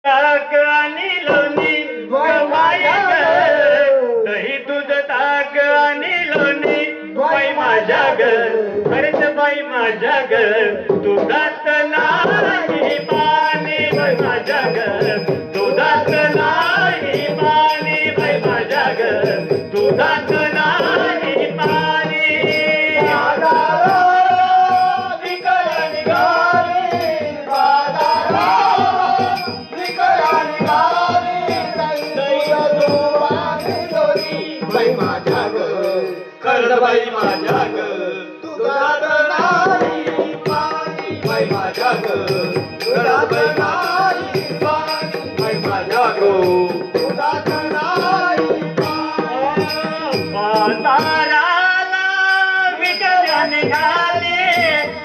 ताक आणि लोणी बाई ग, दही दूध ताक आणि लोणी बाई माझ्या ग, खरंच बाई माझ्या ग, दुधात नाही पाणी बाई माझ्या ग, दुधात नाही पाणी बाई माझ्या ग, दुधात नाही पाणी. बाई माझ्या ग, खरं बाई माझ्या ग, दुधात नाही पाणी बाई माझ्या ग, दुधात नाही पाणी बाई माझ्या ग, दुधात नाही पाणी. बाजाराला विकल्या निघाले,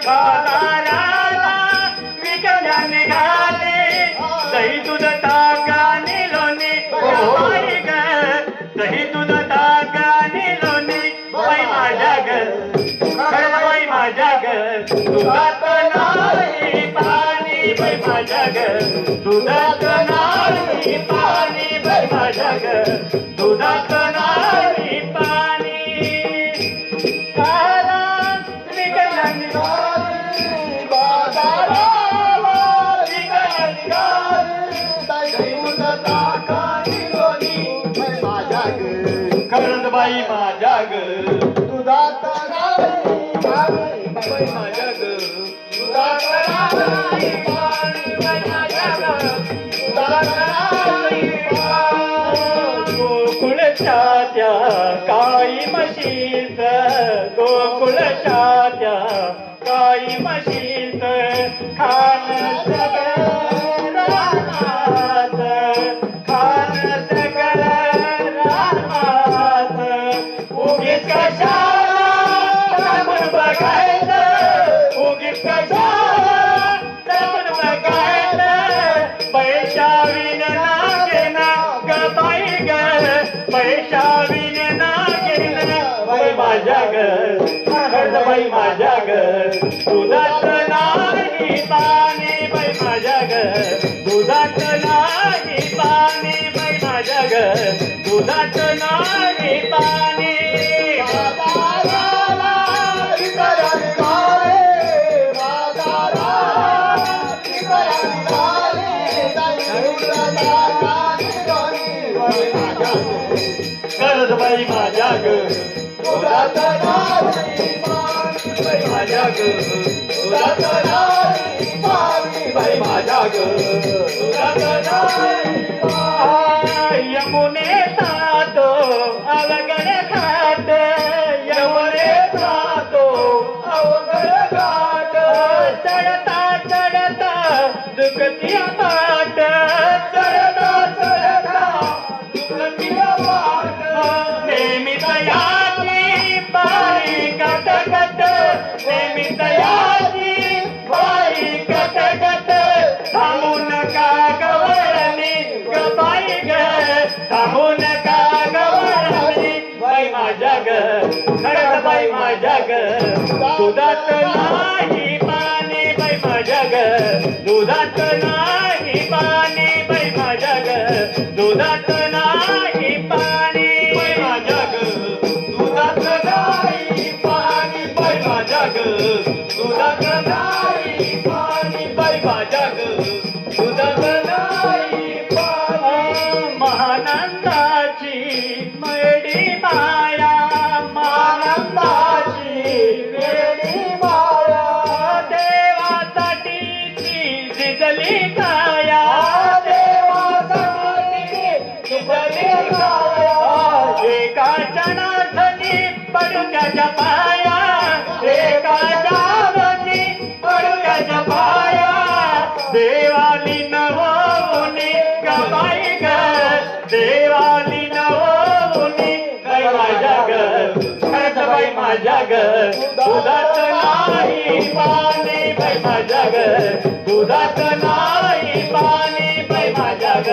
बाजाराला विकल्या निघाले, दही दूध ताक आणि लोणी बाई ग, दही दूध ताक आणि लोणी बाई माझ्या ग, खरं बाई माझ्या ग, दुधात नाही पाणी बाई माझ्या ग, दुधात नाही पाणी बाई माझ्या ग, दुधात नाही पाणी. काला विकल्या निघाले, बाजाराला विकायला निघाले, दही दूध ताक आणि लोणी बाई माझ्या ग, खरंच बाई माझ्या ग, दुधात नाही पाणी बाई माझ्या ग, दुधात नाही पाणी बाई माझ्या ग, दुधात नाही पाणी. गोकुळच्या त्या काळी म्हशीत, गोकुळच्या त्या काळी म्हशीत, खान सगळं रानात, खान सगळं रानात, उगीच कशाला जाऊन बघायचं, उगीच कशाला जाऊन बघायचं, पैशा विन नागेना ग बाई ग, पैशा विन नागेना बाई माझ्या ग, खरं बाई माझ्या ग, दुधात नाही पाणी बाई माझ्या ग, दुधात नाही पाणी बाई माझ्या ग, दुधात नाही पाणी. बाजाराला विकायला निघाले, बाजाराला विकायला निघाले, दही दूध ताक आणि लोणी बाई माझ्या ग, खरंच बाई माझ्या ग, दुधात नाही पाणी बाई माझ्या ग, दुधात नाही पाणी बाई माझ्या ग, दुधात नाही पाणी. यमुने तातो अवघड खात, यमुने जातो अवघड घाट, चढता चढता दुखती पाट, चढता चढता दुखतीला वाट, नेहमी तयाची बाई कट कट, नेहमी तयाची बाई कट कट, थांबू नका गवळणी ग बाई ग, थांबू नका गवळणी बाई माझ्या ग, खरंच बाई माझ्या ग, दुधात नाही पाणी बाई माझ्या ग, दुधात नाही पाणी बाई माझ्या ग, दुधात नाही पाणी बाई माझ्या ग, दुधात नाही पाणी बाई माझ्या ग, दुधात नाही पाणी बाई माझ्या ग, दुधात नाही पाणी. महानंदाची मैडी माया, महानंदाची वेडी माया, देवासाठी झिजली काया, देवासाठी तुझी काया, एकाच्या नाथनी पडून त्याच्या पाया, एकाच्या नाथनी पडून त्याच्या पाया, देवाली नवोनी ग बाई ग, देवाली नवोनी बाई माझ्या ग, खरंच बाई माझ्या ग, दुधात नाही पाणी बाई माझ्या ग, दुधात नाही पाणी बाई माझ्या ग,